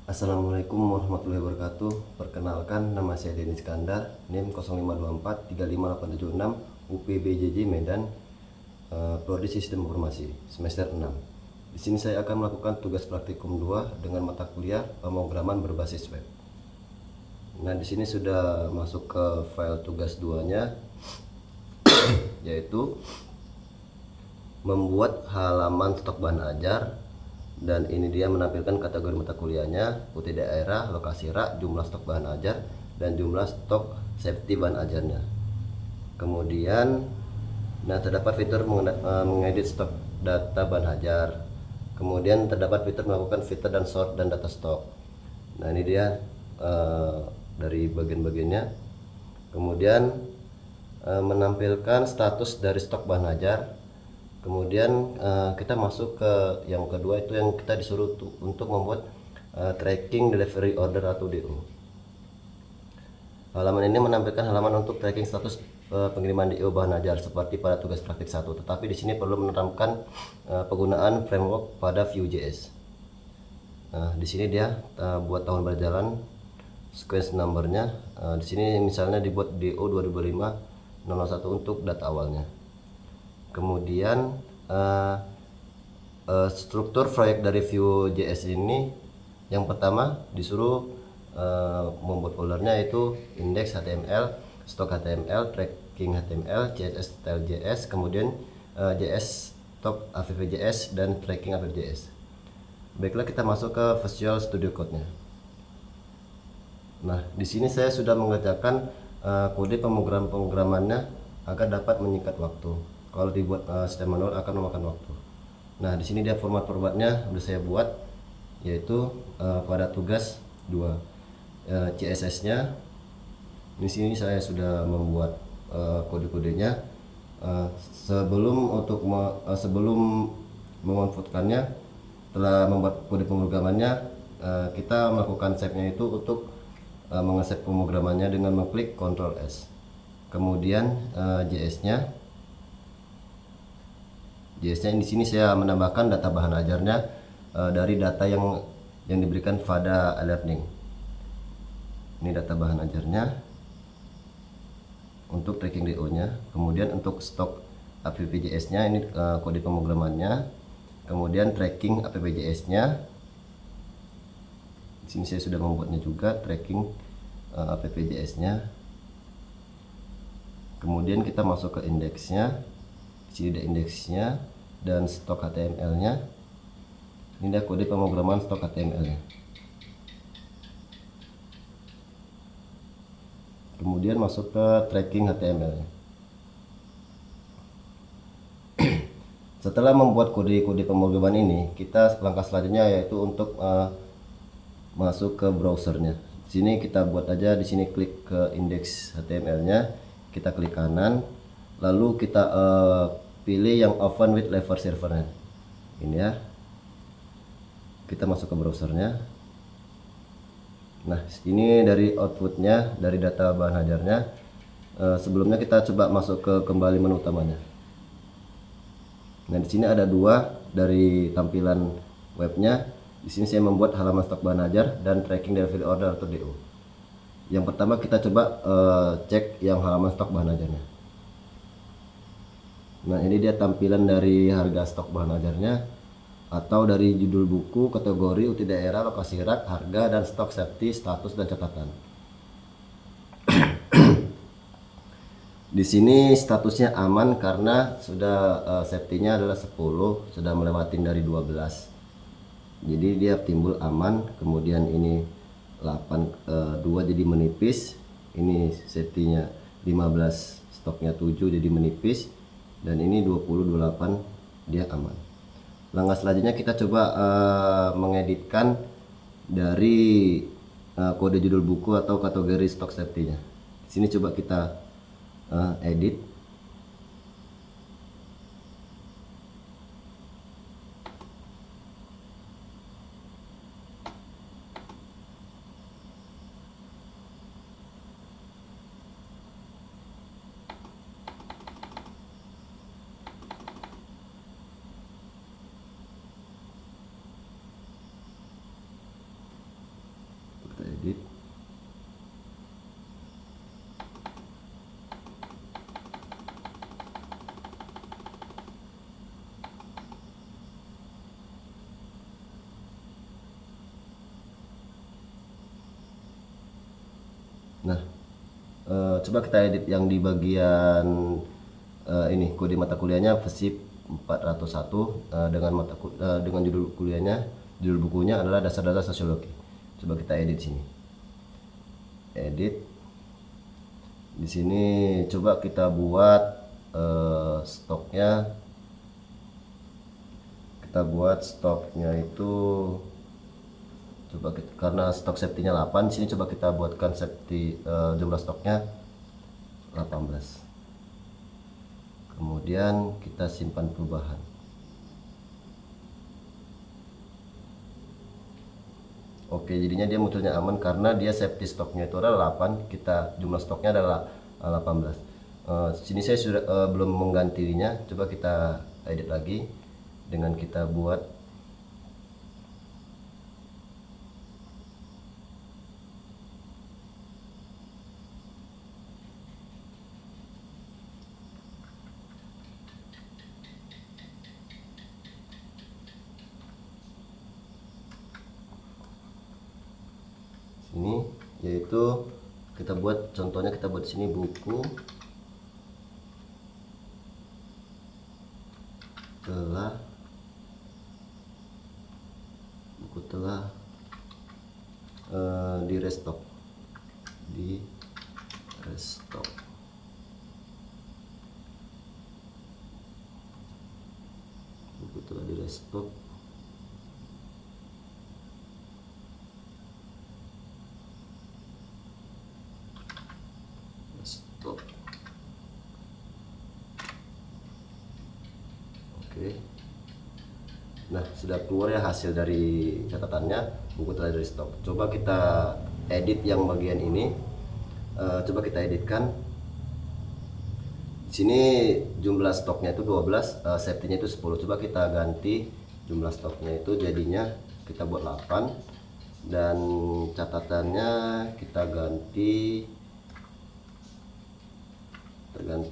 Assalamualaikum warahmatullahi wabarakatuh. Perkenalkan, nama saya Denny Iskandar, NIM 0524 35876 UPBJJ Medan, Prodi Sistem Informasi semester 6. Di sini saya akan melakukan tugas praktikum 2 dengan mata kuliah pemrograman berbasis web. Nah, di sini sudah masuk ke file tugas 2-nya, yaitu membuat halaman stok bahan ajar. Dan ini dia menampilkan kategori mata kuliahnya, putih daerah, lokasi rak, jumlah stok bahan ajar, dan jumlah stok safety bahan ajarnya. Kemudian, terdapat fitur mengedit stok data bahan ajar. Kemudian terdapat fitur melakukan filter dan sort dan data stok. Nah, ini dia dari bagian-bagiannya. Kemudian menampilkan status dari stok bahan ajar. Kemudian kita masuk ke yang kedua, itu yang kita disuruh untuk membuat tracking delivery order atau DO. Halaman ini menampilkan halaman untuk tracking status pengiriman DO bahan ajar seperti pada tugas praktik 1. Tetapi di sini perlu menerapkan penggunaan framework pada Vue.js. Nah, di sini dia buat tahun berjalan, sequence numbernya. Di sini misalnya dibuat DO 2005 01 untuk data awalnya. Kemudian struktur proyek dari Vue.js ini, yang pertama disuruh membuat foldernya yaitu index HTML, stok HTML, tracking HTML, CSS style JS, kemudian JS stok AVV.js dan tracking AVV.js. Baiklah, kita masuk ke Visual Studio Code-nya. Nah, di sini saya sudah mengerjakan kode pemrogramannya agar dapat menyingkat waktu. Kalau dibuat secara manual akan memakan waktu. Nah, di sini dia formatnya sudah saya buat, yaitu pada tugas 2 CSS-nya. Di sini saya sudah membuat kode-kodenya. Sebelum menginputkannya, setelah membuat kode pemrogramannya, kita melakukan save-nya itu untuk mengesave pemrogramannya dengan mengklik Ctrl S. Kemudian JS-nya di sini saya menambahkan data bahan ajarnya dari data yang diberikan pada e-learning. Ini data bahan ajarnya untuk tracking DO-nya. Kemudian untuk stok AVV.js-nya ini kode pemrogramannya. Kemudian tracking AVV.js-nya. Di sini saya sudah membuatnya juga, tracking AVV.js-nya. Kemudian kita masuk ke indeksnya. Di sini ada indeksnya dan stok HTML-nya. Ini ada kode pemrograman stok HTML-nya. Kemudian masuk ke tracking HTML-nya. Setelah membuat kode-kode pemrograman ini, kita langkah selanjutnya yaitu untuk masuk ke browsernya. Di sini kita buat aja, di sini klik ke indeks HTML-nya, kita klik kanan, lalu kita pilih yang open with lever servernya. Ini ya. Kita masuk ke browsernya. Nah, ini dari outputnya, dari data bahan ajarnya. Sebelumnya kita coba masuk ke kembali menu utamanya. Nah, di sini ada dua dari tampilan webnya. Di sini saya membuat halaman stok bahan ajar dan tracking delivery order atau DO. Yang pertama kita coba cek yang halaman stok bahan ajarnya. Nah, ini dia tampilan dari harga stok bahan ajarnya, atau dari judul buku, kategori, UT daerah, lokasi rak, harga, dan stok safety, status, dan catatan. Di sini statusnya aman karena sudah safety-nya adalah 10, sudah melewati dari 12. Jadi dia timbul aman. Kemudian ini 2 jadi menipis. Ini safety-nya 15, stoknya 7 jadi menipis. Dan ini 28, dia aman. Langkah selanjutnya kita coba mengeditkan dari kode judul buku atau kategori stok safety-nya. Di sini coba kita edit. edit. Nah, coba kita edit yang di bagian ini kode mata kuliahnya versi 401 dengan judul judul bukunya adalah dasar-dasar sosiologi. Coba kita edit sini. Edit. Di sini coba kita buat stoknya. Kita buat stoknya itu karena stok safety-nya 8, sini coba kita buatkan safety jumlah stoknya 18. Kemudian kita simpan perubahan. Oke, jadinya dia munculnya aman karena dia safety stoknya itu adalah 8, kita jumlah stoknya adalah 18. Sini saya sudah belum menggantinya. Coba kita edit lagi dengan kita buat ini, yaitu kita buat contohnya, kita buat sini buku telah di restock buku telah di restock. Oke. Nah, sudah keluar ya hasil dari catatannya, buku telah di restock. Coba kita edit yang bagian ini. Coba kita editkan. Sini jumlah stoknya itu 12, safety-nya itu 10. Coba kita ganti jumlah stoknya itu jadinya kita buat 8 dan catatannya kita ganti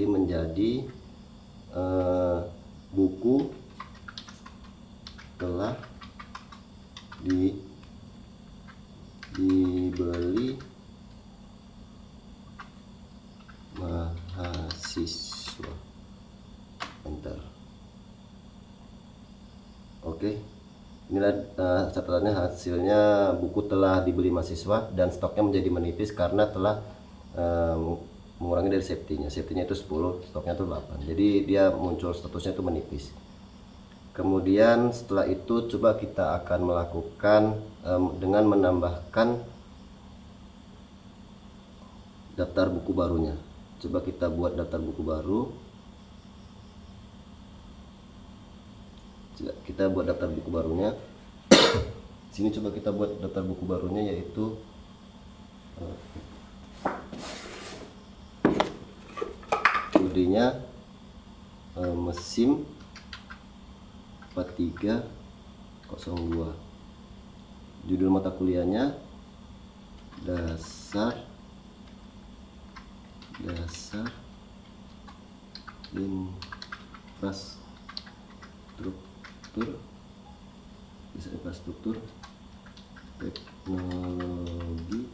menjadi buku telah dibeli mahasiswa. Enter. Oke, inilah catatannya, hasilnya buku telah dibeli mahasiswa dan stoknya menjadi menipis karena telah mengurangi dari safety-nya itu 10, stoknya itu 8, jadi dia muncul statusnya itu menipis. Kemudian setelah itu coba kita akan melakukan dengan menambahkan daftar buku barunya. Coba kita buat daftar buku baru. Kita buat daftar buku barunya. Sini coba kita buat daftar buku barunya, yaitu kodenya mesin 4302. Judul mata kuliahnya dasar infrastruktur teknologi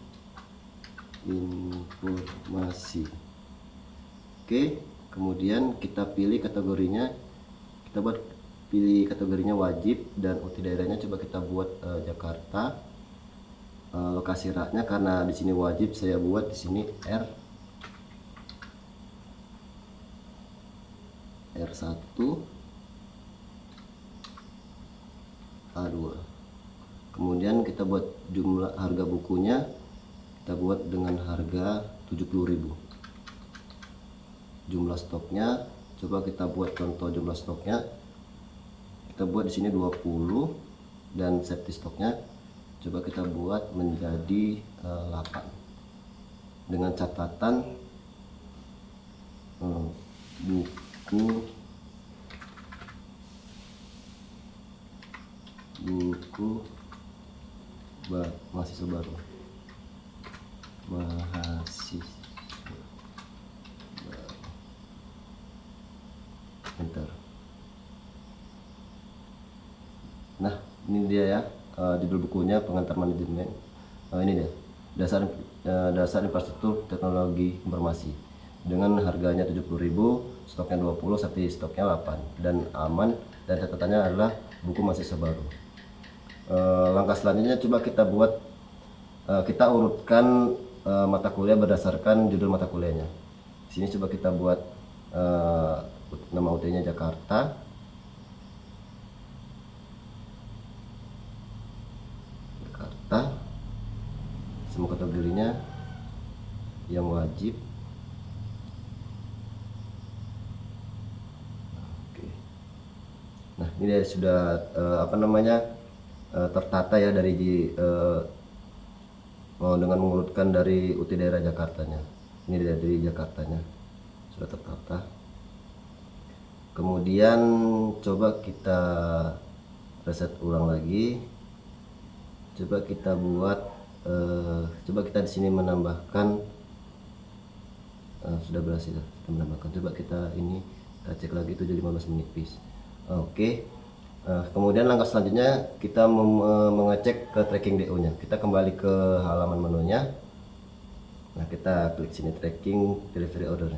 informasi. Oke, kemudian kita pilih kategorinya. Kita pilih kategorinya wajib dan UT daerahnya coba kita buat Jakarta. Lokasi raknya karena di sini wajib, saya buat di sini R1 A2. Kemudian kita buat jumlah harga bukunya, kita buat dengan harga 70.000. Jumlah stoknya coba kita buat contoh jumlah stoknya, kita buat di sini 20 dan safety stoknya coba kita buat menjadi 8 dengan catatan buku mahasiswa baru. mahasiswa. Enter. Nah, ini dia ya, judul bukunya pengantar manajemen. Ini dia, dasar infrastruktur teknologi informasi, dengan harganya 70.000, stoknya 20, tapi stoknya 8 dan aman, dan catatannya adalah buku mahasiswa baru. Langkah selanjutnya coba kita buat, kita urutkan mata kuliah berdasarkan judul mata kuliahnya. Di sini coba kita buat nama UT-nya Jakarta. Semua kategorinya yang wajib. Oke. Nah, ini dia sudah tertata ya dari dengan mengurutkan dari UT daerah Jakartanya. Ini dari Jakartanya sudah tertata. Kemudian coba kita reset ulang lagi. Coba kita buat, coba kita di sini menambahkan, sudah berhasil kita menambahkan. Coba kita cek lagi 7:15 menit please. Oke. Kemudian langkah selanjutnya kita mengecek ke tracking DO nya. Kita kembali ke halaman menunya. Nah, kita klik sini tracking delivery order.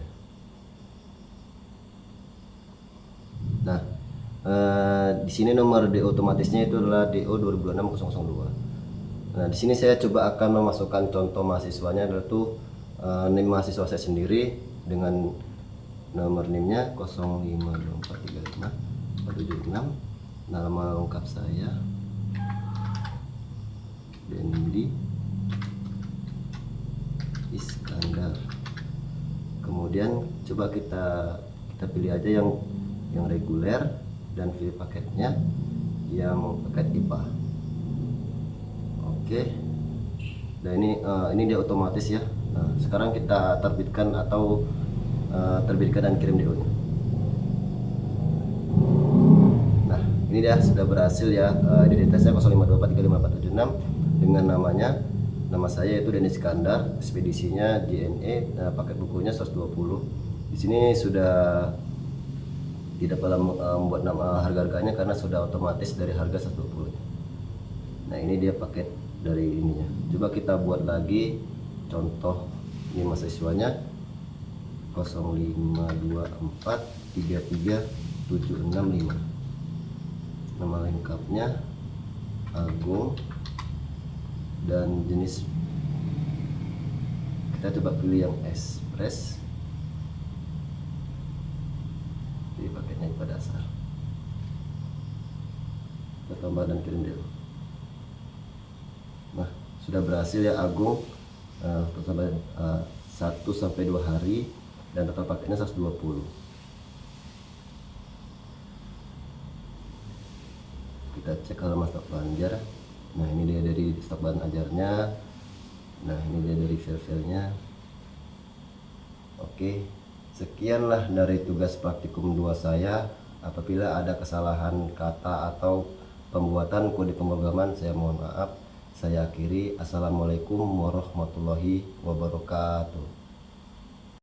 Nah, di sini nomor DO otomatisnya itu adalah DO 2026-002. Nah, di sini saya coba akan memasukkan contoh mahasiswanya, adalah NIM mahasiswa saya sendiri dengan nomor NIM-nya 052435476, nama lengkap saya Dendi Iskandar. Kemudian coba kita pilih aja yang reguler dan pilih paketnya yang paket IPA. Oke. Dan ini dia otomatis ya. Nah, sekarang kita terbitkan atau terbitkan dan kirim DO-nya. Nah, ini dia sudah berhasil ya, identitasnya 052435476 dengan nama saya yaitu Dendi Iskandar, ekspedisinya JNE, paket bukunya 120. Di sini sudah tidak perlu membuat nama harga-harganya karena sudah otomatis dari harga 120. Nah, ini dia paket dari ininya. Coba kita buat lagi contoh ini mahasiswanya 052433765. Nama lengkapnya Agung, dan jenis kita coba pilih yang Express. Pilih paketnya IPA dasar. Kita tambah dan kirim dulu. Nah, sudah berhasil ya Agung, sampai 1-2 hari, dan total paketnya 120. Kita cek halaman stok banjar. Nah, ini dia dari stok bahan ajarnya. Nah, ini dia dari file-filenya. Oke, sekianlah dari tugas praktikum 2 saya. Apabila ada kesalahan kata atau pembuatan kode pemrograman, saya mohon maaf. Saya akhiri. Assalamualaikum warahmatullahi wabarakatuh.